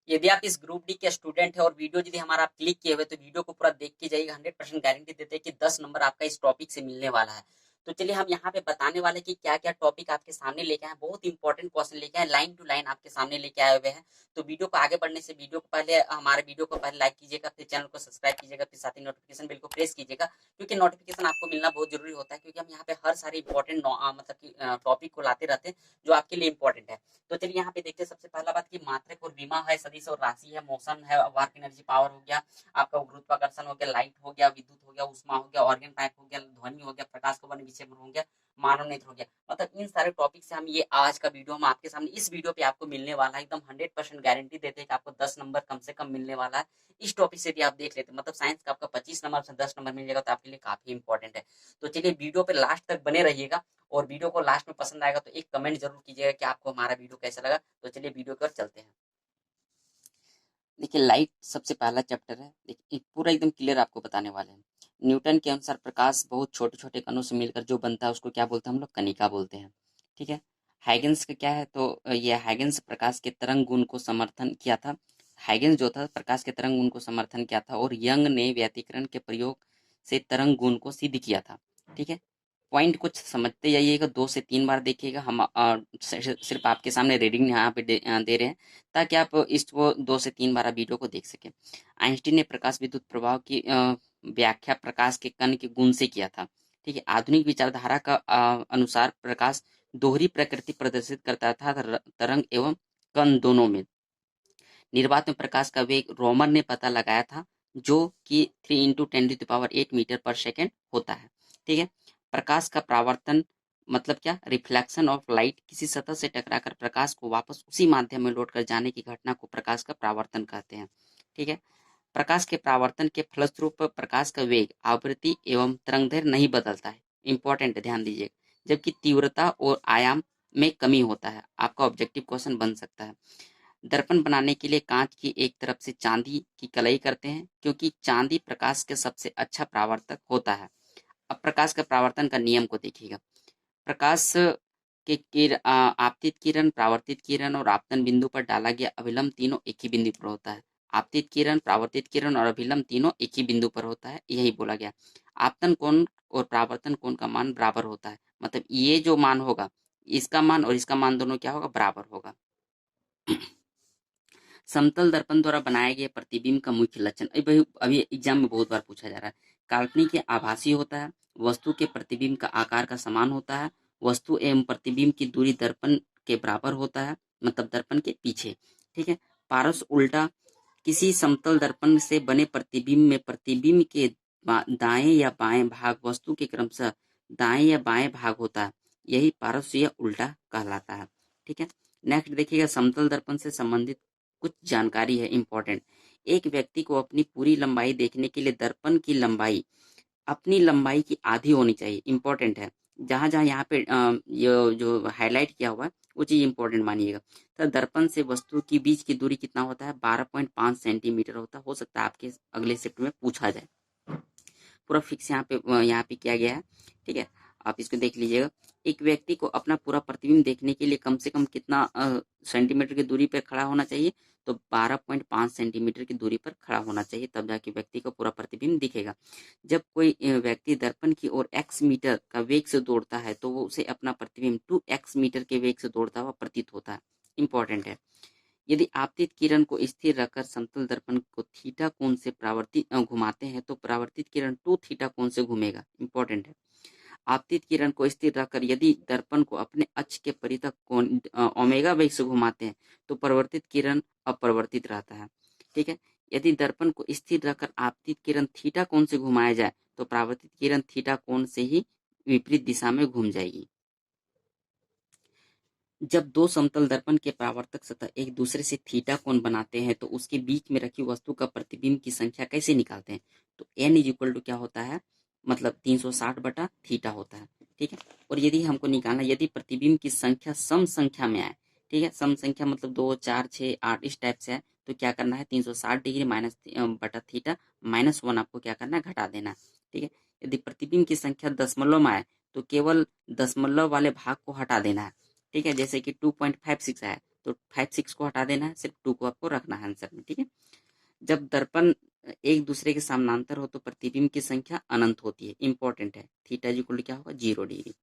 यदि आप इस ग्रुप डी के स्टूडेंट है और वीडियो यदि हमारा आप क्लिक किए हुए तो वीडियो को पूरा देख के जाइएगा। 100% गारंटी देते हैं कि 10 नंबर आपका इस टॉपिक से मिलने वाला है। तो चलिए हम यहाँ पे बताने वाले कि क्या क्या टॉपिक आपके सामने लेके आए, बहुत इंपॉर्टेंट क्वेश्चन लेके आए, लाइन टू लाइन आपके सामने लेके आए हुए हैं। तो वीडियो को आगे बढ़ने से वीडियो को पहले हमारे वीडियो को पहले लाइक कीजिएगा, फिर चैनल को सब्सक्राइब कीजिएगा, फिर साथ ही नोटिफिकेशन बिल को प्रेस कीजिएगा, क्योंकि नोटिफिकेशन आपको मिलना बहुत जरूरी होता है, क्योंकि हम यहाँ पे हर सारे इंपॉर्टेंट मतलब कि टॉपिक को लाते रहते हैं जो आपके लिए इंपॉर्टेंट है। तो चलिए यहाँ पे देखते हैं सबसे पहला बात कि मात्रक और विमा है, सदिश और राशि है, मोशन है, वर्क एनर्जी पावर हो गया, आपका गुरुत्वाकर्षण हो गया, लाइट हो गया, विद्युत हो गया, उष्मा हो गया, ऑर्गन टाइप हो गया, ध्वनि हो गया, प्रकाश का वर्ण विक्षेपण हो गया, मानव नेत्र हो गया। मतलब इन सारे टॉपिक से हम ये आज का वीडियो हम आपके सामने इस वीडियो पे आपको मिलने वाला है। एकदम 100% गारंटी देते हैं कि आपको 10 नंबर कम से कम मिलने वाला है इस टॉपिक से। यदि आप देख लेते मतलब साइंस का आपका 25 नंबर से 10 नंबर मिल जाएगा तो आपके लिए काफी इंपॉर्टेंट है। तो चलिए वीडियो पे लास्ट तक बने रहिएगा, और वीडियो को लास्ट में पसंद आएगा तो एक कमेंट जरूर कीजिएगा कि आपको हमारा वीडियो कैसा लगा। तो चलिए वीडियो की ओर चलते हैं। देखिए लाइट सबसे पहला चैप्टर है, देखिए पूरा एकदम क्लियर आपको बताने वाले हैं। न्यूटन के अनुसार प्रकाश बहुत छोटे छोटे कणों से मिलकर जो बनता है उसको क्या बोलते हैं हम लोग, कणिका बोलते हैं। ठीक है। हाइगेंस का क्या है, तो ये हाइगेंस प्रकाश के तरंग गुण को समर्थन किया था। हाइगेंस जो था प्रकाश के तरंग गुण को समर्थन किया था, और यंग ने व्यतिकरण के प्रयोग से तरंग गुण को सिद्ध किया था। ठीक है। पॉइंट कुछ समझते जाइएगा, 2 से 3 बार देखिएगा। हम सिर्फ आपके सामने रीडिंग यहाँ पे दे रहे हैं ताकि आप इस वो 2 से 3 बार वीडियो को देख सकें। आइंस्टीन ने प्रकाश विद्युत प्रभाव की व्याख्या प्रकाश के कण के गुण से किया था। ठीक है। आधुनिक विचारधारा का अनुसार प्रकाश दोहरी प्रकृति प्रदर्शित करता था, तरंग एवं कण दोनों में। निर्वात में प्रकाश का वेग रोमर ने पता लगाया था, जो कि 3 × 10⁸ मीटर पर सेकेंड होता है। ठीक है। प्रकाश का परावर्तन मतलब क्या, रिफ्लेक्शन ऑफ लाइट, किसी सतह से टकराकर प्रकाश को वापस उसी माध्यम में लौट कर जाने की घटना को प्रकाश का परावर्तन कहते हैं। ठीक है। प्रकाश के परावर्तन के फलस्वरूप प्रकाश का वेग, आवृत्ति एवं तरंगदैर्घ्य नहीं बदलता है। इंपॉर्टेंट, ध्यान दीजिए। जबकि तीव्रता और आयाम में कमी होता है। आपका ऑब्जेक्टिव क्वेश्चन बन सकता है। दर्पण बनाने के लिए कांच की एक तरफ से चांदी की कलई करते हैं, क्योंकि चांदी प्रकाश के सबसे अच्छा परावर्तक होता है। अब प्रकाश का परावर्तन का नियम को देखिएगा। प्रकाश के आपतित किरण, परावर्तित किरण और आपतन बिंदु पर डाला गया अभिलंब तीनों एक ही बिंदु पर होता है। आपतित किरण, परावर्तित किरण और अभिलंब तीनों एक ही बिंदु पर होता है, यही बोला गया। आपतन कोण और परावर्तन कोण का मान बराबर होता है, मतलब ये जो मान होगा इसका मान और इसका मान दोनों क्या होगा, बराबर होगा। समतल दर्पण द्वारा बनाए गए प्रतिबिंब का मुख्य लक्षण, अभी एग्जाम में बहुत बार पूछा जा रहा है। काल्पनिक या आभासी होता है, वस्तु के प्रतिबिंब का आकार का समान होता है, वस्तु एवं प्रतिबिंब की दूरी दर्पण के बराबर होता है, मतलब दर्पण के पीछे। ठीक है। पारस उल्टा, किसी समतल दर्पण से बने प्रतिबिंब में प्रतिबिंब के दाएं या बाएं भाग वस्तु के क्रमशः दाएं या बाएं भाग होता है, यही पारस या उल्टा कहलाता है। ठीक है। नेक्स्ट देखिएगा, समतल दर्पण से संबंधित कुछ जानकारी है इंपॉर्टेंट। एक व्यक्ति को अपनी पूरी लंबाई देखने के लिए दर्पण की लंबाई अपनी लंबाई की आधी होनी चाहिए, इंपॉर्टेंट है। जहां जहां यहाँ पे ये जो हाईलाइट किया हुआ है वो चीज इंपॉर्टेंट मानिएगा। तो दर्पण से वस्तु की बीच की दूरी कितना होता है, 12.5 सेंटीमीटर होता है। हो सकता है आपके अगले शिफ्ट में पूछा जाए। पूरा फिक्स यहाँ पे किया गया है। ठीक है। आप इसको देख लीजिएगा। एक व्यक्ति को अपना पूरा प्रतिबिंब देखने के लिए कम से कम कितना सेंटीमीटर की दूरी पर खड़ा होना चाहिए, तो 12.5 सेंटीमीटर की दूरी पर खड़ा होना चाहिए, तब जाके व्यक्ति को पूरा प्रतिबिंब दिखेगा। जब कोई व्यक्ति दर्पण की ओर x मीटर का वेग से दौड़ता है तो वो उसे अपना प्रतिबिंब 2x मीटर के वेग से दौड़ता हुआ प्रतीत होता है। इंपॉर्टेंट है। यदि आपतित किरण को स्थिर रखकर समतल दर्पण को थीटा कोण से परावर्तित घुमाते हैं तो परावर्तित किरण 2 थीटा कोण से घूमेगा। इंपॉर्टेंट है। आपतित किरण को स्थिर रखकर यदि दर्पण को अपने अक्ष के परितः कोण ओमेगा वेग से घुमाते हैं तो परावर्तित किरण अपरिवर्तित रहता है। ठीक है। यदि दर्पण को स्थिर रखकर आपतित किरण थीटा कोण से घुमाया जाए तो परावर्तित किरण थीटा कोण से ही विपरीत दिशा में घूम जाएगी। जब दो समतल दर्पण के परावर्तक सतह एक दूसरे से थीटा कोण बनाते हैं तो उसके बीच में रखी वस्तु का प्रतिबिंब की संख्या कैसे निकालते हैं, तो n इक्वल टू क्या होता है, मतलब 360 बटा थीटा होता है। ठीक है। और यदि हमको निकालना, यदि प्रतिबिंब की संख्या सम संख्या में आए, ठीक है, सम संख्या मतलब 2 4 6 8 इस टाइप से है, तो क्या करना है, 360 डिग्री माइनस बटा थीटा -1 आपको क्या करना है, घटा देना है। ठीक है। यदि प्रतिबिंब की संख्या दशमलव में आए तो केवल दशमलव वाले भाग को हटा देना है। ठीक है। जैसे कि 2.56 है तो 5 6 को हटा देना है, सिर्फ 2 को आपको रखना है आंसर में, ठीक है। जब दर्पण एक दूसरे के समानांतर हो तो प्रतिबिंब की संख्या अनंत होती है, इंपॉर्टेंट है। थीटा इक्वल क्या होगा, 0 डिग्री।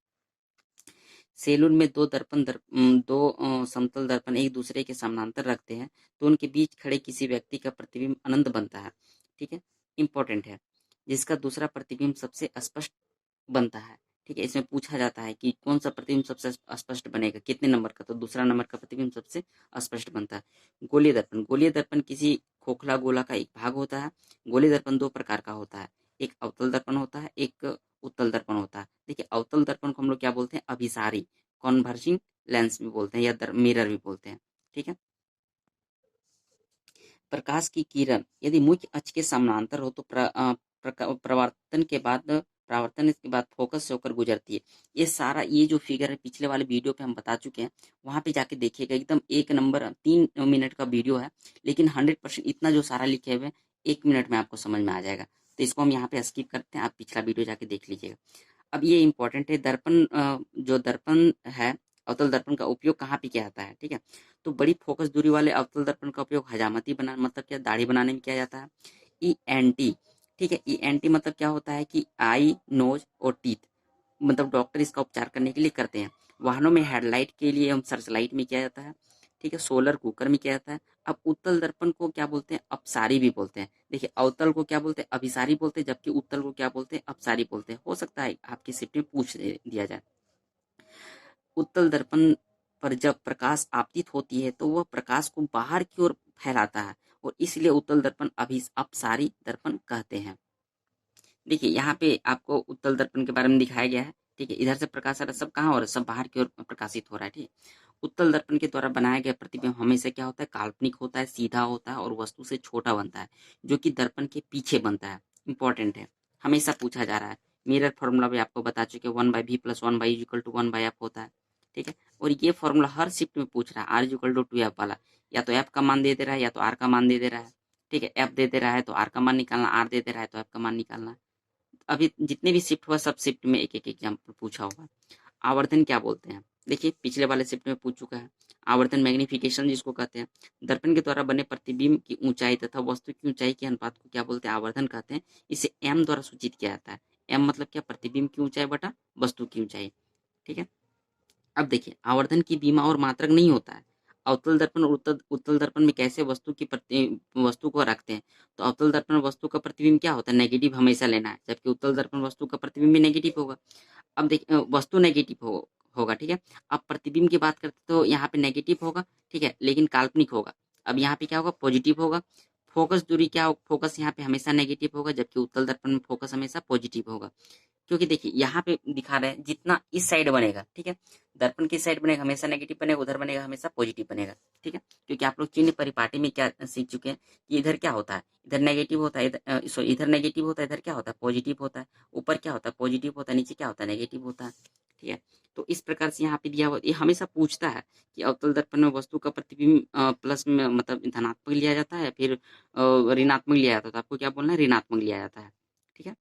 सेलून में दो समतल दर्पण एक दूसरे के समानांतर रखते हैं तो उनके बीच खड़े किसी व्यक्ति का प्रतिबिंब अनंत बनता है, ठीक है, इंपॉर्टेंट है। जिसका दूसरा प्रतिबिंब सबसे स्पष्ट बनता है, ठीक है। इसमें पूछा जाता है कि कौन सा प्रतिबिंब सबसे स्पष्ट बनेगा, कितने नंबर का, तो दूसरा नंबर का प्रतिबिंब सबसे स्पष्ट बनता है। गोलीय दर्पण किसी खोखला गोला का एक भाग होता है। गोलीय दर्पण दो प्रकार का होता है, एक अवतल दर्पण होता है, एक उत्तल दर्पण होता है। देखिए अवतल दर्पण को हम लोग क्या बोलते हैं, अभिसारी, कॉन्वर्जिंग लेंस भी बोलते हैं या मिरर भी बोलते हैं, ठीक है। प्रकाश की किरण यदि मुख्य अक्ष के समानांतर हो तो परावर्तन के बाद फोकस से होकर गुजरती है। ये सारा ये जो फिगर है पिछले वाले वीडियो पे हम बता चुके हैं, वहां पे जाके देखिएगा, एकदम 1 नंबर 3 मिनट का वीडियो है, लेकिन 100% इतना जो सारा लिखे हुए 1 मिनट में आपको समझ में आ जाएगा। तो इसको हम यहाँ पे स्किप करते हैं, आप पिछला वीडियो जाके देख लीजिएगा। अब ये इंपॉर्टेंट है, जो दर्पण है, अवतल दर्पण का उपयोग कहाँ पे किया जाता है, ठीक है। तो बड़ी फोकस दूरी वाले अवतल दर्पण का उपयोग हजामती बना मतलब क्या, दाढ़ी बनाने में किया जाता है। ENT, ठीक है, ENT मतलब क्या होता है कि आई, नोज और टीथ, मतलब डॉक्टर इसका उपचार करने के लिए करते हैं। वाहनों में हेडलाइट के लिए एवं सर्च लाइट में किया जाता है, ठीक है। सोलर कुकर में किया जाता है। अब उत्तल दर्पण को क्या बोलते हैं, अपसारी भी बोलते हैं। देखिए अवतल को क्या बोलते हैं, अभिसारी बोलते हैं, जबकि उत्तल को क्या बोलते हैं, अपसारी बोलते हैं। हो सकता है आपकी शिफ्ट में पूछ दिया जाए। उत्तल दर्पण पर जब प्रकाश आपतित होती है तो वह प्रकाश को बाहर की ओर फैलाता है और इसलिए उत्तल दर्पण अपसारी दर्पण कहते हैं। देखिए यहाँ पे आपको उत्तल दर्पण के बारे में दिखाया गया है, ठीक है। इधर से प्रकाश आ रहा है, सब कहाँ हो रहा है, सब बाहर की ओर प्रकाशित हो रहा है, ठीक है। उत्तल दर्पण के द्वारा बनाया गया प्रतिबिंब हमेशा क्या होता है, काल्पनिक होता है, सीधा होता है और वस्तु से छोटा बनता है, जो कि दर्पण के पीछे बनता है। इंपॉर्टेंट है, हमेशा पूछा जा रहा है। मिरर फॉर्मूला भी आपको बता चुके, 1/v+1/u=1/f होता है, ठीक है। और ये फॉर्मूला हर शिफ्ट में पूछ रहा है, r=2f वाला, या तो f का मान दे दे रहा है या तो r का मान दे दे रहा है, ठीक है। f दे दे रहा है तो r का मान निकालना, r दे दे रहा है तो f का मान निकालना। अभी जितने भी शिफ्ट हुआ सब शिफ्ट में एक एक एग्जाम्पल पूछा होगा। आवर्धन क्या बोलते हैं, देखिए पिछले वाले शिफ्ट में पूछ चुका है। आवर्धन मैग्निफिकेशन जिसको कहते हैं, दर्पण के द्वारा बने प्रतिबिंब की ऊंचाई तथा वस्तु की ऊंचाई के अनुपात को क्या बोलते हैं, आवर्धन कहते हैं। इसे m द्वारा सूचित किया जाता है। m मतलब क्या, प्रतिबिंब की ऊंचाई बटा वस्तु की ऊंचाई, ठीक है। अब देखिए आवर्धन की बीमा और मात्रक नहीं होता है। अवतल दर्पण और उत्तल दर्पण में कैसे वस्तु को रखते हैं, तो अवतल दर्पण वस्तु का प्रतिबिंब क्या होता है, नेगेटिव हमेशा लेना है, जबकि उत्तल दर्पण वस्तु का प्रतिबिंब भी नेगेटिव होगा। अब देखिए वस्तु नेगेटिव होगा, ठीक है। अब प्रतिबिंब की बात करते तो यहाँ पे नेगेटिव होगा, ठीक है, लेकिन काल्पनिक होगा। अब यहाँ पे क्या होगा, पॉजिटिव होगा। फोकस दूरी क्या होगा, फोकस यहाँ पे हमेशा नेगेटिव होगा, जबकि उत्तल दर्पण में फोकस हमेशा पॉजिटिव होगा। क्योंकि देखिए यहाँ पे दिखा रहे हैं जितना इस साइड बनेगा, ठीक है, दर्पण की साइड बनेगा हमेशा नेगेटिव बनेगा, उधर बनेगा हमेशा पॉजिटिव बनेगा, ठीक है। क्योंकि आप लोग चिन्ह परिपाटी में क्या सीख चुके हैं कि इधर क्या होता है, इधर नेगेटिव होता है, इधर नेगेटिव होता है, इधर क्या होता है, पॉजिटिव होता है। ऊपर क्या होता है, पॉजिटिव होता है, नीचे क्या होता है, नेगेटिव होता है, ठीक है। तो इस प्रकार से यहाँ पे दिया हुआ, ये हमेशा पूछता है कि अवतल दर्पण में वस्तु का प्रतिबिंब प्लस में मतलब धनात्मक लिया जाता है, फिर ऋणात्मक लिया जाता है, तो आपको क्या बोलना है, ऋणात्मक लिया जाता है, ठीक है।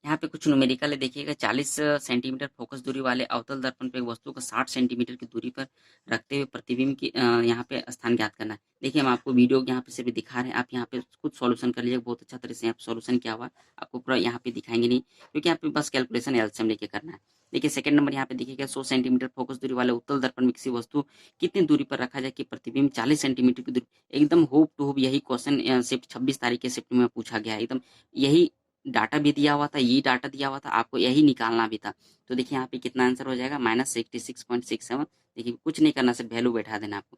यहाँ पे कुछ न्यूमेरिकल है, देखिएगा 40 सेंटीमीटर फोकस दूरी वाले अवतल दर्पण पे एक वस्तु को 60 सेंटीमीटर की दूरी पर रखते हुए प्रतिबिंब की यहाँ पे स्थान ज्ञात करना है। देखिए हम आपको वीडियो यहाँ पे से भी दिखा रहे हैं, आप यहाँ पे खुद सॉल्यूशन कर लीजिए, बहुत अच्छा तरह से यहाँ पे सॉल्यूशन किया हुआ है, आपको पूरा यहाँ पे दिखाएंगे नहीं, क्योंकि यहाँ पे बस कैलकुलेशन एलसीएम लेके करना है। देखिए सेकंड नंबर यहाँ पे देखिएगा, 100 सेंटीमीटर फोकस दूरी वाले उत्तल दर्पण में किसी वस्तु कितनी दूरी पर रखा जाए कि प्रतिबिंब 40 सेंटीमीटर की दूरी, एकदम होप टू होप यही क्वेश्चन शिफ्ट 26 तारीख के शिफ्ट में पूछा गया है, एकदम यही डाटा भी दिया हुआ था, ये डाटा दिया हुआ था, आपको यही निकालना भी था। तो देखिए यहाँ पे कितना आंसर हो जाएगा, -66.67। देखिए कुछ नहीं करना, सिर्फ वैल्यू बैठा देना आपको।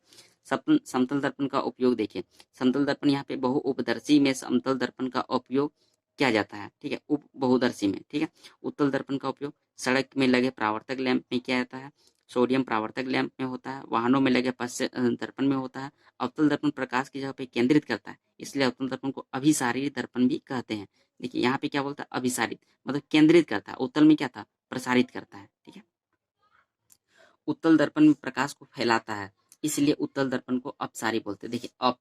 समतल दर्पण का उपयोग देखिए, समतल दर्पण यहाँ पे बहु उपदर्शी में समतल दर्पण का उपयोग किया जाता है, ठीक है, उप बहुदर्शी में, ठीक है। उत्तल दर्पण का उपयोग सड़क में लगे परावर्तक लैंप में किया जाता है, सोडियम परावर्तक लैंप में होता है, वाहनों में लगे पश्च दर्पण में होता है। अवतल दर्पण प्रकाश की जगह पे केंद्रित करता है, इसलिए अवतल दर्पण को अभिसारी दर्पण भी कहते हैं। देखिए यहाँ पे क्या बोलता है, अभिसारित मतलब केंद्रित करता है, उत्तल में क्या था, प्रसारित करता है, ठीक है। उत्तल दर्पण में प्रकाश को फैलाता है, इसलिए उत्तल दर्पण को अपसारी बोलते हैं। देखिए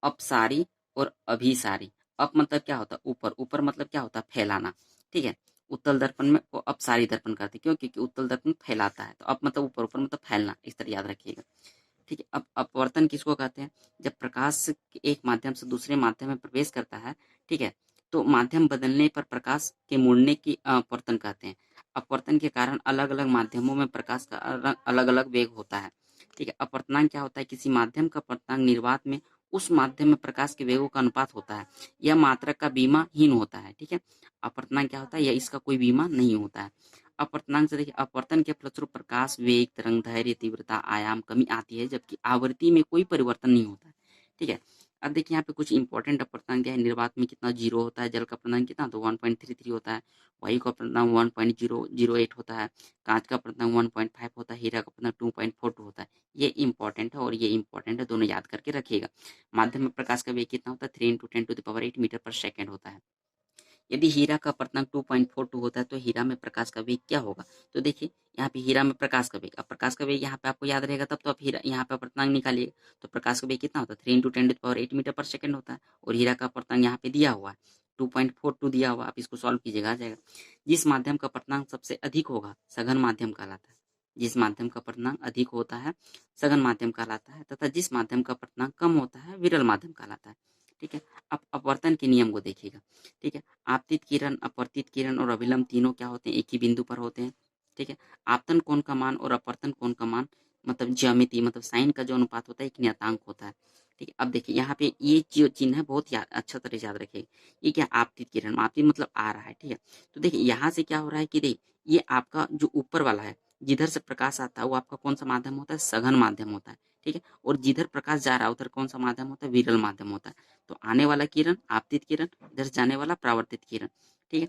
अपसारी और अभिसारी। अप मतलब क्या होता है, ऊपर, ऊपर मतलब क्या होता है, फैलाना, ठीक है। उत्तल दर्पण में वो अपसारी दर्पण करते हैं, क्यों, क्योंकि उत्तल दर्पण फैलाता है, तो अप मतलब ऊपर, ऊपर मतलब फैलना, इस तरह याद रखिएगा। ठीक है। अब अपवर्तन किसको कहते हैं? जब प्रकाश एक माध्यम से दूसरे माध्यम में प्रवेश करता है, ठीक है, तो माध्यम बदलने पर प्रकाश के मुड़ने की अपवर्तन कहते हैं। अपवर्तन के कारण अलग अलग माध्यमों में प्रकाश का अलग अलग वेग होता है। ठीक है। अपवर्तनांक क्या होता है? किसी माध्यम का अपवर्तनांक निर्वात में उस माध्यम में प्रकाश के वेगों का अनुपात होता है। यह मात्रक का बीमाहीन होता है। ठीक है। अपवर्तनांक क्या होता है? यह इसका कोई बीमा नहीं होता है। अपवर्तनांक से देखिए, अपवर्तन के फलस्वरूप प्रकाश वेग, तरंग दैर्घ्य, तीव्रता, आयाम कमी आती है, जबकि आवृत्ति में कोई परिवर्तन नहीं होता है। ठीक है। अब देखिए यहाँ पे कुछ इंपॉर्टेंट अपवर्तनांक दिया है। निर्वात में कितना 0 होता है, जल का अपवर्तनांक कितना, तो 1.33 होता है, वायु का अपवर्तनांक 1.008 होता है, कांच का अपवर्तनांक 1.5 होता है, हीरा का अपवर्तनांक 2.42 होता है। ये इंपॉर्टेंट है और ये इंपॉर्टेंट है, दोनों याद करके रखिएगा। माध्यम में प्रकाश का वेग कितना होता है? 3 × 10⁸ मीटर पर सेकेंड होता है। यदि हीरा का अपवर्तनांक 2.42 होता है तो हीरा में प्रकाश का वेग क्या होगा? तो देखिए यहाँ पे हीरा में प्रकाश का वेग, अब प्रकाश का वेग यहाँ पे आपको याद रहेगा, तब तो आप हीरा यहाँ पे अपवर्तनांक निकालिएगा। तो प्रकाश का वेग कितना होता है? 3 × 10⁸ मीटर पर सेकेंड होता है, और हीरा का अपवर्तनांक यहाँ पे दिया हुआ है 2.42 दिया हुआ, आप इसको सॉल्व कीजिएगा, आ जाएगा। जिस माध्यम का अपवर्तनांक सबसे अधिक होगा सघन माध्यम कहलाता है। जिस माध्यम का अपवर्तनांक अधिक होता है सघन माध्यम कहलाता है, तथा जिस माध्यम का अपवर्तनांक कम होता है विरल माध्यम कहलाता है। ठीक है। अब अपवर्तन के नियम को देखिएगा। ठीक है। आपतित किरण, अपवर्तित किरण और अभिलंब तीनों क्या होते हैं? एक ही बिंदु पर होते हैं। ठीक है। आपतन कोण का मान और अपवर्तन कोण का मान मतलब ज्यामिति मतलब साइन का जो अनुपात होता है एक नियतांक होता है। ठीक है। अब देखिए यहाँ पे ये जो चिन्ह है बहुत अच्छा तरह से याद रखिएगा। ये क्या? आपतित किरण, आपतित मतलब आ रहा है। ठीक है। तो देखिए यहाँ से क्या हो रहा है कि देखिए ये आपका जो ऊपर वाला है, जिधर से प्रकाश आता है वो आपका कौन सा माध्यम होता है? सघन माध्यम होता है। ठीक है। और जिधर प्रकाश जा रहा है उधर कौन सा माध्यम होता है? विरल माध्यम होता है। तो आने वाला किरण आपतित किरण, इधर से जाने वाला परावर्तित किरण। ठीक है।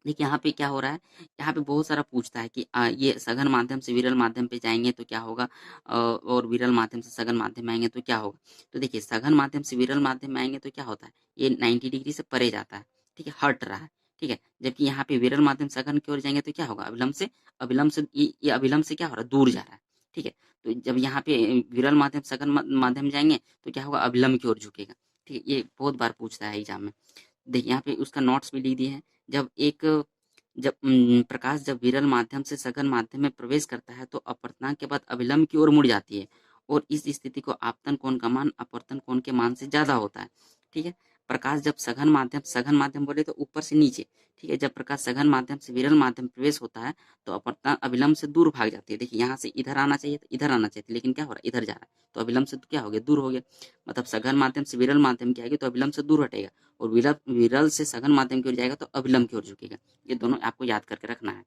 देखिए यहाँ पे क्या हो रहा है, यहाँ पे बहुत सारा पूछता है कि ये सघन माध्यम से विरल माध्यम पे जाएंगे तो क्या होगा, और विरल माध्यम से सघन माध्यम में आएंगे तो क्या होगा। तो देखिए सघन माध्यम से विरल माध्यम में आएंगे तो क्या होता है, ये 90 डिग्री से परे जाता है। ठीक है, हट रहा है। ठीक है। जबकि यहाँ पे विरल माध्यम सघन की ओर जाएंगे तो क्या होगा, अभिलंब से ये अभिलंब से क्या हो रहा है, दूर जा रहा है। ठीक है। तो जब यहाँ पे विरल माध्यम सघन माध्यम जाएंगे तो क्या होगा, अभिलंब की ओर झुकेगा। ठीक है। ये बहुत बार पूछता है एग्जाम में। देखिए यहाँ पे उसका नोट्स भी लिख दिए हैं। जब एक जब प्रकाश जब विरल माध्यम से सघन माध्यम में प्रवेश करता है तो अपवर्तनांक के बाद अभिलंब की ओर मुड़ जाती है, और इस स्थिति को आपतन कोण का मान अपवर्तन कोण के मान से ज्यादा होता है। ठीक है। प्रकाश जब सघन माध्यम बोले तो ऊपर से नीचे। ठीक है। जब प्रकाश सघन माध्यम से विरल माध्यम प्रवेश होता है तो अपवर्तन अभिलंब से दूर भाग जाती है। देखिए यहाँ से इधर आना चाहिए था, इधर आना चाहिए था, लेकिन क्या हो रहा है, इधर जा रहा है, तो अभिलंब से तो क्या हो गया, दूर हो गया। मतलब सघन माध्यम से विरल माध्यम की आएगी तो अभिलंब से दूर हटेगा, और विरल विरल से सघन माध्यम की ओर जाएगा तो अभिलंब की ओर झुकेगा। ये दोनों आपको याद करके रखना है।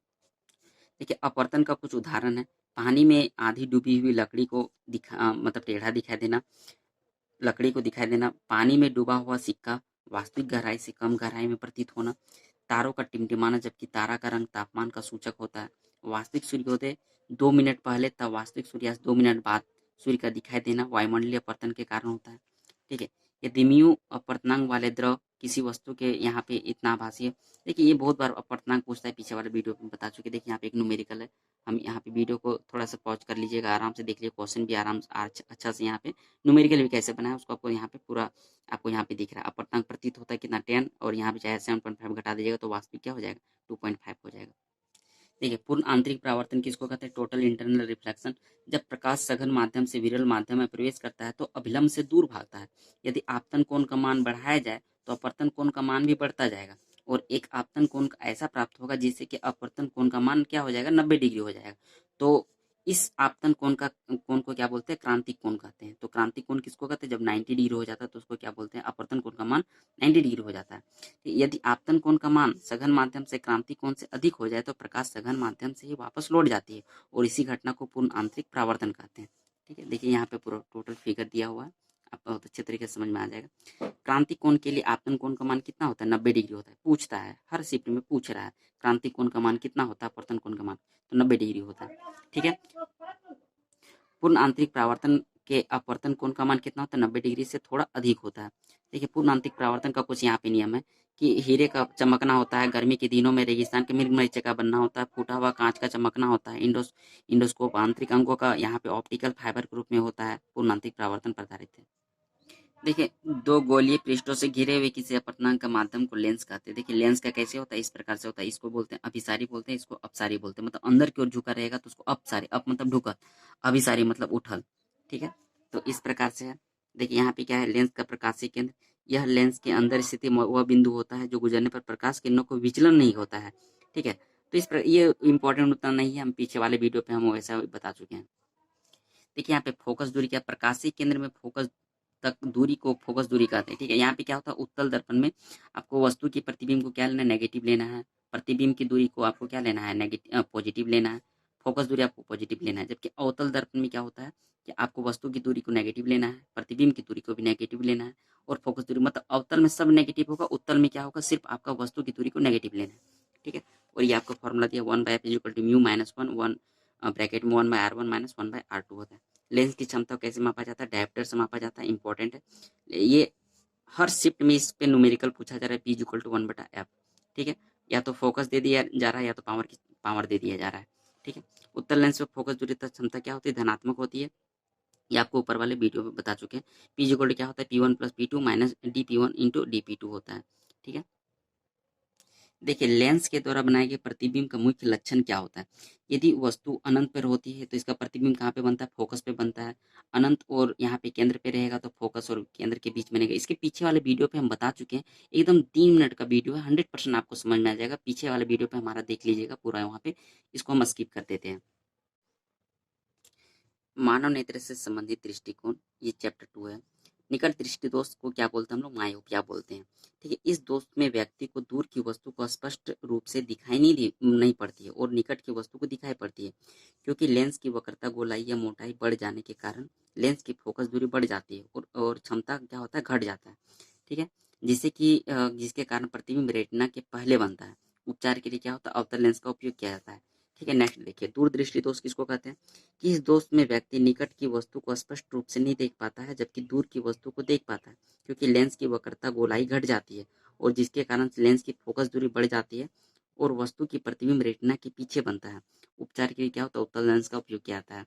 देखिए अपवर्तन का कुछ उदाहरण है। पानी में आधी डूबी हुई लकड़ी को मतलब टेढ़ा दिखाई देना, लकड़ी को दिखाई देना, पानी में डूबा हुआ सिक्का वास्तविक गहराई से कम गहराई में प्रतीत होना, तारों का टिमटिमाना जबकि तारा का रंग तापमान का सूचक होता है, वास्तविक सूर्योदय 2 मिनट पहले तथा वास्तविक सूर्यास्त 2 मिनट बाद सूर्य का दिखाई देना वायुमंडलीय अपवर्तन के कारण होता है। ठीक है। ये द्विमीय अपवर्तनांक वाले द्रव किसी वस्तु के यहाँ पे इतना आभासी है। देखिए ये बहुत बार अपवर्तनांक पूछता है, पीछे वाले वीडियो में बता चुके। देखिए यहाँ पे एक न्यूमेरिकल है। हम यहाँ पे वीडियो को थोड़ा सा पॉज कर लीजिएगा, आराम से देख लीजिए, क्वेश्चन भी आराम से अच्छा से यहाँ पे न्यूमेरिकल भी कैसे बनाया उसको आपको यहाँ पे पूरा आपको यहाँ पे दिख रहा है। अपवर्तनांक प्रतीत होता है कितना 10, और यहाँ पे चाहे 7.5 घटा दीजिएगा तो वास्तविक क्या हो जाएगा, 2.5 हो जाएगा। देखिए पूर्ण आंतरिक परावर्तन किसको कहते हैं, टोटल इंटरनल रिफ्लेक्शन। जब प्रकाश सघन माध्यम से विरल माध्यम में प्रवेश करता है तो अभिलंब से दूर भागता है। यदि आपतन कोण का मान बढ़ाया जाए तो अपवर्तन कोण का मान भी बढ़ता जाएगा, और एक आपतन कोण ऐसा प्राप्त होगा जिससे कि अपवर्तन कोण का मान क्या हो जाएगा, 90 डिग्री हो जाएगा। तो इस आपतन कोण को क्या बोलते हैं, क्रांतिक कोण कहते हैं। तो क्रांतिक कोण किसको कहते हैं, जब 90 डिग्री हो जाता है तो उसको क्या बोलते हैं, अपवर्तन कोण का मान 90 डिग्री हो जाता है। यदि आपतन कोण का मान सघन माध्यम से क्रांतिक कोण से अधिक हो जाए तो प्रकाश सघन माध्यम से ही वापस लौट जाती है, और इसी घटना को पूर्ण आंतरिक परावर्तन कहते हैं। ठीक है। देखिए यहाँ पे पूरा टोटल फिगर दिया हुआ है, आपको बहुत अच्छे तरीके से समझ में आ जाएगा। क्रांतिक कोण के लिए आपतन कोण का मान कितना होता है, 90 डिग्री होता है। पूछता है, हर शिफ्ट में पूछ रहा है क्रांतिक कोण का मान कितना होता है, अपवर्तन कोण का मान, तो 90 डिग्री होता है। ठीक है। पूर्ण आंतरिक परावर्तन के अपवर्तन कोण का मान कितना होता है, 90 डिग्री से थोड़ा अधिक होता है। देखिए पूर्ण आंतरिक परावर्तन का कुछ यहाँ पे नियम है कि हीरे का चमकना होता है, गर्मी के दिनों में रेगिस्तान के मृग का बनना होता है, फूटा हुआ कांच का चमकना होता है, इंडोस्कोप आंतरिक अंगों का यहाँ पे ऑप्टिकल फाइबर के रूप में होता है। पूर्ण आंतरिक परावर्तन प्रधारित है। देखिए दो गोलीय पृष्ठों से घिरे हुए किसी अपवर्तनांक का माध्यम को लेंस कहते हैं। देखिए लेंस का कैसे होता है, इस प्रकार से होता है। इसको बोलते हैं अभिसारी बोलते हैं, इसको अपसारी बोलते हैं। मतलब अंदर की ओर झुका रहेगा तो उसको अपसारी, अप मतलब ढुकल, अभिसारी मतलब उठल। ठीक है। तो इस प्रकार से है। देखिए यहाँ पे क्या है, लेंस का प्रकाशीय केंद्र, यह लेंस के अंदर स्थित वह बिंदु होता है जो गुजरने पर प्रकाश किरणों को विचलन नहीं होता है। ठीक है, तो ये इंपॉर्टेंट उतना नहीं है, हम पीछे वाले वीडियो पे हम वैसा बता चुके हैं। देखिए यहाँ पे फोकस दूरी क्या, प्रकाशीय केंद्र में फोकस तक दूरी को फोकस दूरी कहते हैं। ठीक है, यहाँ पे क्या होता है, उत्तल दर्पण में आपको वस्तु की प्रतिबिंब को क्या लेना है, नेगेटिव लेना है। प्रतिबिंब की दूरी को आपको क्या लेना है, नेगेटिव पॉजिटिव लेना है। फोकस दूरी आपको पॉजिटिव लेना है। जबकि अवतल दर्पण में क्या होता है कि आपको वस्तु की दूरी को नेगेटिव लेना है, प्रतिबिंब की दूरी को भी नेगेटिव लेना है। और फोकस दूरी मतलब अवतल में सब नेगेटिव होगा, उत्तल में क्या होगा, सिर्फ आपका वस्तु की दूरी को नेगेटिव लेना है। ठीक है, और ये आपका फॉर्मूला दिया 1/f=μ-1 ब्रैकेट में 1/r1 - 1/r2 होता है। लेंस की क्षमता कैसे मापा जाता है, डायोप्टर से मापा जाता है, इंपॉर्टेंट है ये। हर शिफ्ट में इस पे न्यूमेरिकल पूछा जा रहा है, P=1/f। ठीक है, या तो फोकस दे दिया जा रहा है या तो पावर दे दिया जा रहा है। ठीक है, उत्तल लेंस में फोकस दूरी तक क्षमता क्या होती है, धनात्मक होती है। ये आपको ऊपर वाले वीडियो में बता चुके हैं। P क्या होता है, P1 + P2 - dP1 × dP2 होता है। ठीक है, देखिए लेंस के द्वारा बनाए गए प्रतिबिंब का मुख्य लक्षण क्या होता है। यदि वस्तु अनंत पर होती है तो इसका प्रतिबिंब कहाँ पे बनता है, फोकस पे बनता है। अनंत और यहाँ पे केंद्र पे रहेगा तो फोकस और केंद्र के बीच में रहेगा। इसके पीछे वाले वीडियो पे हम बता चुके हैं, एकदम 3 मिनट का वीडियो है, 100% आपको समझ में आ जाएगा। पीछे वाले वीडियो पे हमारा देख लीजिएगा पूरा, वहाँ पे इसको हम स्किप कर देते हैं। मानव नेत्र से संबंधित दृष्टिकोण, ये चैप्टर 2 है। निकट दृष्टि दोष को क्या बोलते हैं हम लोग, मायोपिया बोलते हैं। ठीक है, इस दोष में व्यक्ति को दूर की वस्तु को स्पष्ट रूप से दिखाई नहीं पड़ती है और निकट की वस्तु को दिखाई पड़ती है, क्योंकि लेंस की वक्रता, गोलाई या मोटाई बढ़ जाने के कारण लेंस की फोकस दूरी बढ़ जाती है और क्षमता क्या होता है, घट जाता है। ठीक है, जिसके कारण प्रतिबिंब रेटिना के पहले बनता है। उपचार के लिए क्या होता है, अवतल लेंस का उपयोग किया जाता है। ठीक है, नेक्स्ट देखिए, दूरदृष्टि दोष किसको कहते हैं कि इस दोष में व्यक्ति निकट की वस्तु को स्पष्ट रूप से नहीं देख पाता है, जबकि दूर की वस्तु को देख पाता है, क्योंकि लेंस की वक्रता, गोलाई घट जाती है और जिसके कारण लेंस की फोकस दूरी बढ़ जाती है और वस्तु की प्रतिबिंब रेटिना के पीछे बनता है। उपचार के लिए क्या होता है, उत्तल लेंस का उपयोग किया जाता है।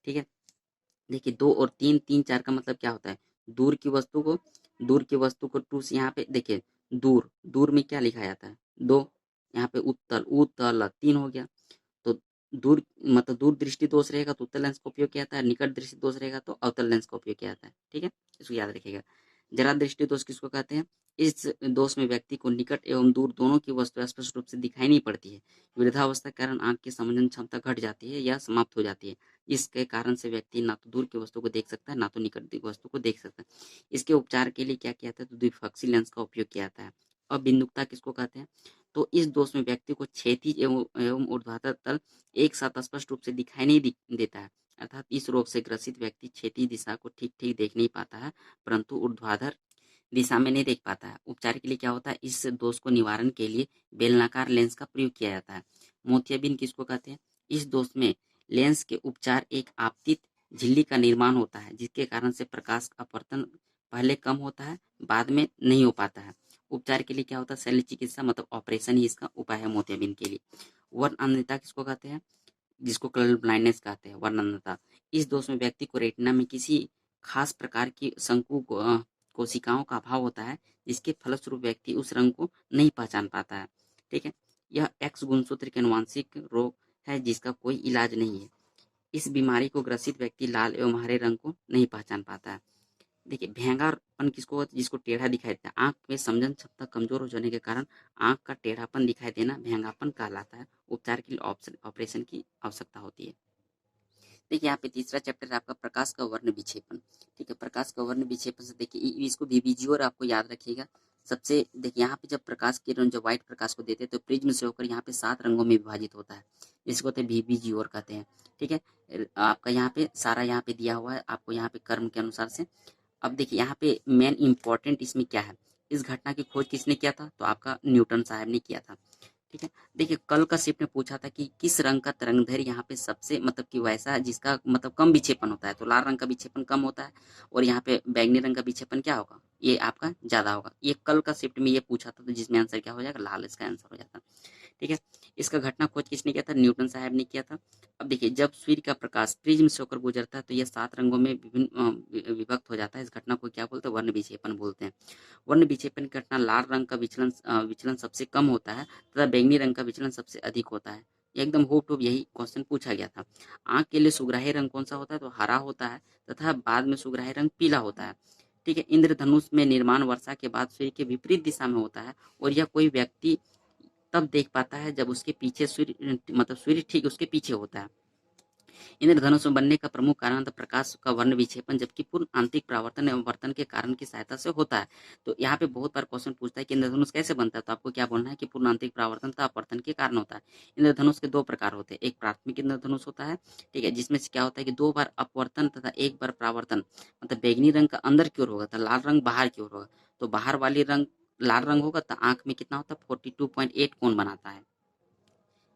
ठीक है, देखिए 2 और 3, 3 4 का मतलब क्या होता है, दूर की वस्तु को टू से यहाँ पे देखिए, दूर में क्या लिखा जाता है, 2, यहाँ पे उत्तल 3 हो गया। तो दूर मतलब दूर दृष्टि दोष रहेगा तो उत्तल लेंस का उपयोग किया जाता है, निकट दृष्टि दोष रहेगा तो अवतल लेंस का उपयोग किया जाता है। ठीक है, इसको याद रखिएगा। जरा दृष्टि दोष किसको कहते हैं, इस दोष में व्यक्ति को निकट एवं दूर दोनों की वस्तु स्पष्ट रूप से दिखाई नहीं पड़ती है। वृद्धावस्था के कारण आंख की संवेदन क्षमता घट जाती है या समाप्त हो जाती है। इसके कारण से व्यक्ति ना तो दूर की वस्तु को देख सकता है, ना तो निकट की वस्तु को देख सकता है। इसके उपचार के लिए क्या किया जाता है, तो द्विफक्षी लेंस का उपयोग किया जाता है। अबिंदुकता किसको कहते हैं, तो इस दोष में व्यक्ति को क्षैतिज एवं ऊर्ध्वाधर तल एक साथ स्पष्ट रूप से दिखाई नहीं देता है। अर्थात इस रोग से ग्रसित व्यक्ति क्षैतिज दिशा को ठीक ठीक देख नहीं पाता है, परंतु ऊर्ध्वाधर दिशा में नहीं देख पाता है। उपचार के लिए क्या होता है, इस दोष को निवारण के लिए बेलनाकार लेंस का प्रयोग किया जाता है। मोतियाबिंद किसको कहते हैं, इस दोष में लेंस के उपचार एक आपतित झिल्ली का निर्माण होता है, जिसके कारण से प्रकाश अपवर्तन पहले कम होता है, बाद में नहीं हो पाता है। उपचार के लिए क्या होता है, शल्य चिकित्सा मतलब ऑपरेशन ही इसका उपाय है मोतियाबिंद के लिए। वर्ण अन्यता किसको कहते हैं, जिसको कलर ब्लाइंडनेस कहते हैं, वर्ण अन्यता। इस दोष में व्यक्ति को रेटिना में किसी खास प्रकार की कोशिकाओं का अभाव होता है, जिसके फलस्वरूप व्यक्ति उस रंग को नहीं पहचान पाता है। ठीक है, यह एक्स गुणसूत्र के अनुवांशिक रोग है जिसका कोई इलाज नहीं है। इस बीमारी को ग्रसित व्यक्ति लाल एवं हरे रंग को नहीं पहचान पाता है। देखिए भेंगापन किसको होता है, जिसको टेढ़ा दिखाई देता है। आंख में समझन क्षमता कमजोर हो जाने के कारण आंख का टेढ़ापन दिखाई देना भेंगापन कहलाता है। उपचार के लिए ऑपरेशन की आवश्यकता होती है। देखिए यहाँ पे तीसरा चैप्टर है आपका प्रकाश का वर्ण विक्षेपण। ठीक है, प्रकाश का वर्ण विक्षेपण से देखिए इसको VBGO आपको याद रखिएगा। सबसे देखिए यहाँ पे जब प्रकाश किरण जो व्हाइट प्रकाश को देते हैं तो प्रिज्म से होकर यहाँ पे 7 रंगों में विभाजित होता है, जिसको होते हैं VBGO कहते हैं। ठीक है, आपका यहाँ पे सारा यहाँ पे दिया हुआ है आपको यहाँ पे कर्म के अनुसार से। अब देखिए यहाँ पे मेन इंपॉर्टेंट इसमें क्या है, इस घटना की खोज किसने किया था, तो आपका न्यूटन साहब ने किया था। ठीक है, देखिए कल का शिफ्ट में पूछा था कि किस रंग का तरंगदैर्घ्य यहाँ पे सबसे मतलब कि वैसा जिसका मतलब कम विक्षेपण होता है, तो लाल रंग का विक्षेपण कम होता है और यहाँ पे बैंगनी रंग का विक्षेपण क्या होगा, ये आपका ज्यादा होगा। ये कल का शिफ्ट में ये पूछा था, तो जिसमें आंसर क्या हो जाएगा, लाल इसका आंसर हो जाता। ठीक है, इसका घटना खोज किसने किया था, न्यूटन साहब ने किया था। अब देखिए जब सूर्य का प्रकाश प्रिज्म से होकर गुजरता है तो यह 7 रंगों में विभक्त हो जाता है। इस घटना को क्या बोलते हैं, वर्ण विक्षेपण बोलते हैं। वर्ण विक्षेपण की घटना लाल रंग का विचलन सबसे कम होता है तथा बैंगनी रंग का विचलन सबसे अधिक होता है। एकदम होप टूप यही क्वेश्चन पूछा गया था। आंख के लिए सुग्राही रंग कौन सा होता है? तो हरा होता है तथा बाद में सुग्राही रंग पीला होता है। ठीक है, इंद्रधनुष में निर्माण वर्षा के बाद सूर्य के विपरीत दिशा में होता है और यह कोई व्यक्ति तब देख पाता है जब उसके पीछे सूर्य मतलब सूर्य ठीक उसके पीछे होता है। इंद्रधनुष में बनने का प्रमुख कारण तो प्रकाश का वर्ण विक्षेपण जबकि पूर्ण आंतरिक परावर्तन एवं वर्तन के कारण की सहायता से होता है। तो यहाँ पे बहुत बार क्वेश्चन पूछता है कि इंद्रधनुष कैसे बनता है, तो आपको क्या बोलना है कि पूर्ण आंतरिक परावर्तन तथा अपवर्तन के कारण होता है। इंद्रधनुष के दो प्रकार होते हैं, एक प्राथमिक इंद्रधनुष होता है, ठीक है, जिसमें से क्या होता है कि 2 बार अपवर्तन तथा 1 बार परावर्तन, मतलब बैंगनी रंग का अंदर की ओर होगा तो लाल रंग बाहर की ओर होगा। तो बाहर वाली रंग लाल रंग होगा तो आंख में कितना होता है 42.8 कोण बनाता है,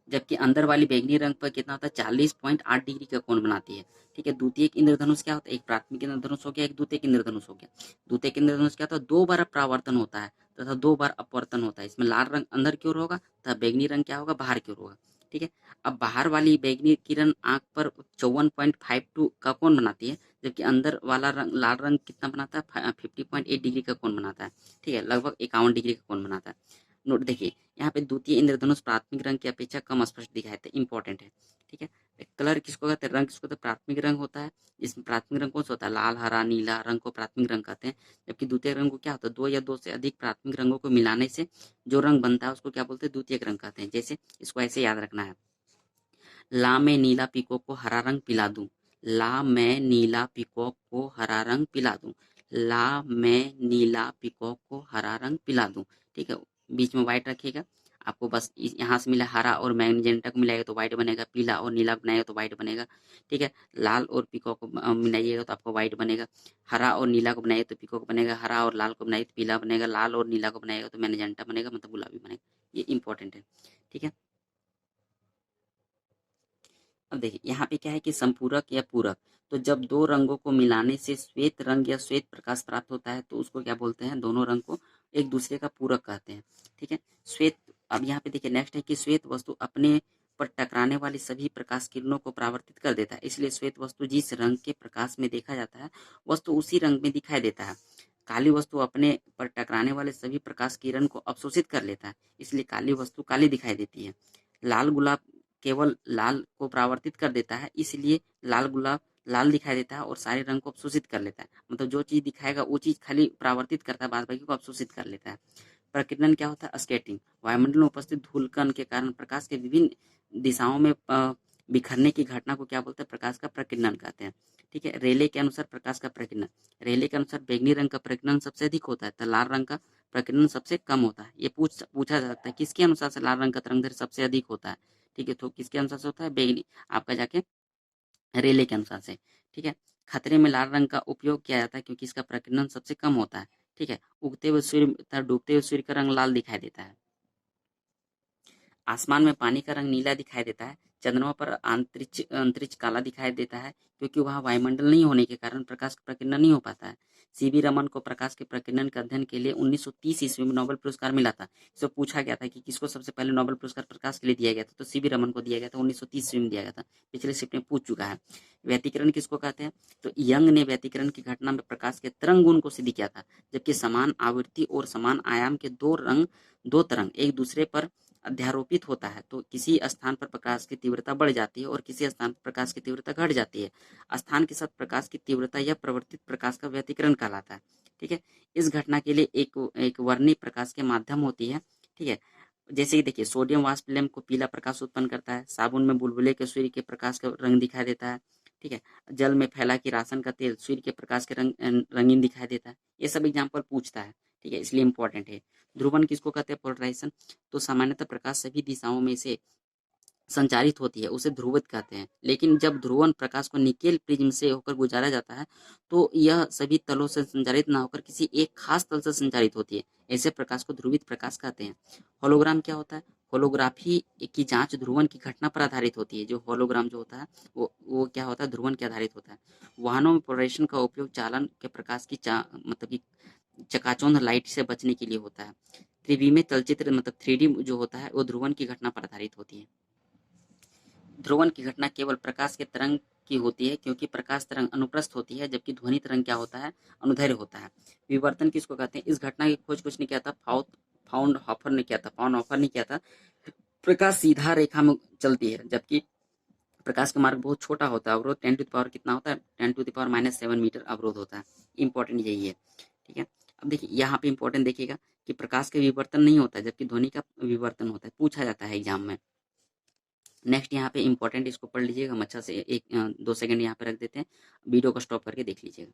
जबकि अंदर वाली बैंगनी रंग पर कितना होता है 40.8 डिग्री का कोण बनाती है। ठीक है, द्वितीयक इंद्रधनुष क्या होता है? एक प्राथमिक इंद्रधनुष हो गया, एक द्वितीयक इंद्रधनुष हो गया। द्वितीयक इंद्रधनुष क्या होता है? 2 बार परावर्तन होता है तथा 2 बार अपवर्तन होता है। इसमें लाल रंग अंदर की ओर होगा तथा बैंगनी रंग क्या होगा? बाहर की ओर होगा। ठीक है, अब बाहर वाली बैंगनी किरण आंख पर 54.52 का कोण बनाती है, जबकि अंदर वाला रंग लाल रंग कितना बनाता है? 50.8 डिग्री का कोण बनाता है। ठीक है, लगभग 51 डिग्री का कोण बनाता है। नोट देखिए, यहाँ पे द्वितीय इंद्रधनुष प्राथमिक रंग की अपेक्षा कम स्पष्ट दिखाई देता है, इंपॉर्टेंट है। ठीक है, कलर किसको कहते हैं? रंग किसको कहते हैं? प्राथमिक रंग होता है। इसमें प्राथमिक रंग कौन सा होता है? लाल, हरा, नीला रंग को प्राथमिक रंग कहते हैं, जबकि द्वितीय रंग को क्या होता है? 2 या 2 से अधिक प्राथमिक रंगों को मिलाने से जो रंग बनता है उसको क्या बोलते हैं? द्वितीय रंग कहते हैं। जैसे इसको ऐसे याद रखना है, ला मैं नीला पीकॉक को हरा रंग पिला दूं, ला मैं नीला पीकॉक को हरा रंग पिला दूं, ला मैं नीला पीकॉक को हरा रंग पिला दूं। ठीक है, बीच में व्हाइट रखिएगा। आपको बस यहाँ से मिला हरा और मैग्नीजेंटा को मिलाएगा तो व्हाइट बनेगा, पीला और नीला बनाएगा तो व्हाइट बनेगा। ठीक है, लाल और पीकॉक को मिलाइएगा तो आपको व्हाइट बनेगा, हरा और नीला को बनाइएगा तो पीकॉक बनेगा, हरा और लाल को बनाइए तो पीला बनेगा, लाल और नीला को बनाएगा तो मैग्नीजेंटा बनेगा, मतलब गुलाबी बनेगा। ये इंपॉर्टेंट है। ठीक है, अब देखिए यहाँ पे क्या है कि संपूरक या पूरक, तो जब 2 रंगों को मिलाने से श्वेत रंग या श्वेत प्रकाश प्राप्त होता है तो उसको क्या बोलते हैं? दोनों रंग को एक दूसरे का पूरक कहते हैं। ठीक है, श्वेत, अब यहाँ पे देखिए नेक्स्ट है कि श्वेत वस्तु अपने पर टकराने वाली सभी प्रकाश किरणों को परावर्तित कर देता है, इसलिए श्वेत वस्तु जिस रंग के प्रकाश में देखा जाता है वस्तु उसी रंग में दिखाई देता है। काली वस्तु अपने पर टकराने वाले सभी प्रकाश किरण को अवशोषित कर लेता है, इसलिए काली वस्तु काली दिखाई देती है। लाल गुलाब केवल लाल को परावर्तित कर देता है, इसलिए लाल गुलाब लाल दिखाई देता है और सारे रंग को अवशोषित कर लेता है। मतलब जो चीज दिखाएगा वो चीज खाली परावर्तित करता है, बाद बाकी को अवशोषित कर लेता है। प्रकीर्णन क्या होता है? स्कैटरिंग, वायुमंडल में उपस्थित धूल कण के कारण प्रकाश के विभिन्न दिशाओं में बिखरने की घटना को क्या बोलते हैं? प्रकाश का प्रकीर्णन कहते हैं। ठीक है, रेले के अनुसार प्रकाश का प्रकीर्णन, रेले के अनुसार बैंगनी रंग का प्रकीर्णन सबसे अधिक होता है तो लाल रंग का प्रकीर्णन सबसे कम होता है। ये पूछा जा सकता है किसके अनुसार से लाल रंग का तरंगदैर्घ्य सबसे अधिक होता है। ठीक है, तो किसके अनुसार से होता है? बैंगनी, आपका जाके रेले के अनुसार से। ठीक है, खतरे में लाल रंग का उपयोग किया जाता है क्योंकि इसका प्रकीर्णन सबसे कम होता है। ठीक है, उगते हुए सूर्य तथा डूबते हुए सूर्य का रंग लाल दिखाई देता है। आसमान में पानी का रंग नीला दिखाई देता है, चंद्रमा पर अंतरिक्ष अंतरिक्ष काला दिखाई देता है क्योंकि वहाँ वायुमंडल नहीं होने के कारण प्रकाश का प्रकीर्णन नहीं हो पाता है। सीवी रमन को प्रकाश के प्रकीर्णन के अध्ययन के लिए 1930 ईस्वी में नोबेल पुरस्कार मिला था। इससे पूछा गया था कि किसको सबसे पहले नोबेल पुरस्कार प्रकाश के लिए दिया गया था, तो सीवी रमन को दिया गया था, 1930 ईस्वी में दिया गया था। पिछले शिफ्ट में पूछ चुका है। व्यतिकरण किसको कहते हैं? तो यंग ने व्यतिकरण की घटना में प्रकाश के तरंग गुण को सिद्ध किया था, जबकि समान आवृत्ति और समान आयाम के दो तरंग एक दूसरे पर अध्यारोपित होता है तो किसी स्थान पर प्रकाश की तीव्रता बढ़ जाती है और किसी स्थान पर प्रकाश की तीव्रता घट जाती है। स्थान के साथ प्रकाश की तीव्रता या प्रवर्तित प्रकाश का व्यतिकरण कहलाता है। ठीक है, इस घटना के लिए एक वर्णी प्रकाश के माध्यम होती है। ठीक है, जैसे कि देखिए सोडियम वाष्प लैंप को पीला प्रकाश उत्पन्न करता है, साबुन में बुलबुले के सूर्य के प्रकाश का रंग दिखाई देता है। ठीक है, जल में फैला कि राशन का तेल सूर्य के प्रकाश के रंगीन दिखाई देता है। ये सब एग्जाम्पल पूछता है। ठीक है, इसलिए इंपॉर्टेंट है। ध्रुवन किसको कहते हैं? पोलराइजेशन, तो सामान्यतः प्रकाश सभी दिशाओं में से संचारित होती है उसे ध्रुवित कहते हैं, लेकिन जब ध्रुवन प्रकाश को निकेल प्रिज्म से होकर गुजारा जाता है तो यह सभी तलों से संचारित न होकर किसी एक खास तल से संचारित होती है, ऐसे प्रकाश को ध्रुवित प्रकाश कहते हैं। होलोग्राम क्या होता है? होलोग्राफी की जांच ध्रुवन की घटना पर आधारित होती है। जो होलोग्राम जो होता है वो क्या होता है? ध्रुवन के आधारित होता है। वाहनों में पोलराइजेशन का उपयोग चालन के प्रकाश की मतलब की चकाचौंध लाइट से बचने के लिए होता है। त्रिविमीय चलचित्र मतलब 3D जो होता है वो ध्रुवन की घटना पर आधारित होती है। ध्रुवन की घटना केवल प्रकाश के तरंग की होती है क्योंकि प्रकाश तरंग अनुप्रस्थ होती है जबकि ध्वनि तरंग क्या होता है? अनुदैर्घ्य होता है। विवर्तन किसको कहते हैं? इस घटना की खोज कुछ नहीं किया था, फाउंड हॉफर ने किया था, फाउंड हॉफर ने किया था। प्रकाश सीधा रेखा में चलती है, जबकि प्रकाश का मार्ग बहुत छोटा होता है। अवरोध 10 टू द पावर कितना होता है, 10 टू द पावर -7 मीटर अवरोध होता है। इंपॉर्टेंट यही है, ठीक है। अब देखिए यहाँ पे इंपॉर्टेंट देखिएगा कि प्रकाश का विवर्तन नहीं होता है, जबकि ध्वनि का विवर्तन होता है, पूछा जाता है एग्जाम में। नेक्स्ट यहाँ पे इंपॉर्टेंट, इसको पढ़ लीजिएगा, हम अच्छा से 1-2 सेकंड यहाँ पे रख देते हैं, वीडियो को स्टॉप करके देख लीजिएगा।